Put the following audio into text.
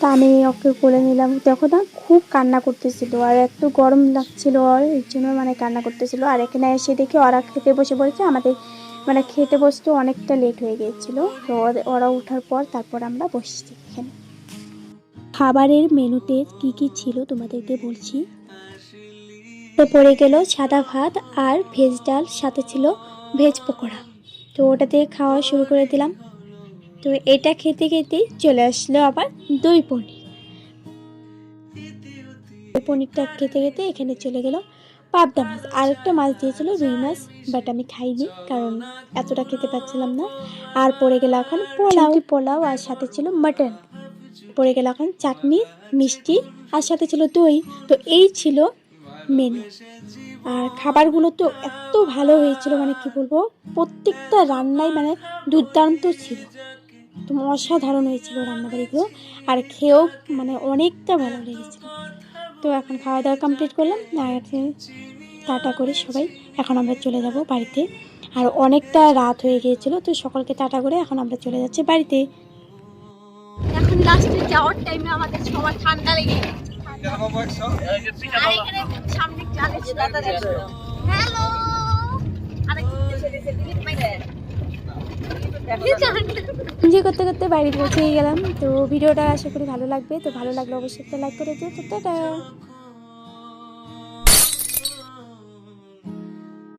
তা আমি ওকে কোলে নিলাম। তখন না খুব কান্না করতেছিল আর একটু গরম লাগছিল, আর এর জন্য মানে কান্না করতেছিল। আর এখানে এসে দেখি ওরা খেতে বসে পড়েছে। আমাদের মানে খেতে বসতে অনেকটা লেট হয়ে গিয়েছিল। তো ওরা ওঠার পর তারপর আমরা বসছি এখানে। খাবারের মেনুতে কি কি ছিল তোমাদেরকে বলছি। তো পড়ে গেল সাদা ভাত আর ভেজ ডাল, সাথে ছিল ভেজ পকোড়া। তো ওটা দিয়ে খাওয়া শুরু করে দিলাম। তো এটা খেতে খেতেই চলে আসলো আবার দই পনির। দই পনিরটা খেতে খেতে এখানে চলে গেল পাবদা মাছ, আর একটা মাছ দিয়েছিল রুই মাছ, বাট আমি খাইনি কারণ এতটা খেতে পাচ্ছিলাম না। আর পড়ে গেল এখন পোলাও আর সাথে ছিল মাটন। পড়ে গেল এখন চাটনি, মিষ্টি আর সাথে ছিল দই। তো এই ছিল মেনু। আর খাবারগুলো তো এত ভালো হয়েছিল, মানে কি বলবো, প্রত্যেকটা রান্নাই মানে দুর্দান্ত ছিল। তো অসাধারণ হয়েছিল রান্নাবাড়িগুলো, আর খেয়েও মানে অনেকটা ভালো লেগেছিল। তো এখন খাওয়া দাওয়া কমপ্লিট করলাম, আর টাটা করে সবাই এখন আমরা চলে যাব বাড়িতে। আর অনেকটা রাত হয়ে গিয়েছিল, তো সকলকে টাটা করে এখন আমরা চলে যাচ্ছি বাড়িতে। এখন লাস্টে যাওয়ার টাইমে আমাদের সবার ঠান্ডা লেগে গেছে। আর এখানে সামনে চালে হ্যালো এনজয় করতে করতে বাড়ি পৌঁছে গেলাম। তো ভিডিওটা আশা করি ভালো লাগবে। তো ভালো লাগলে অবশ্যই একটা লাইক করে দিও। তো টাটা।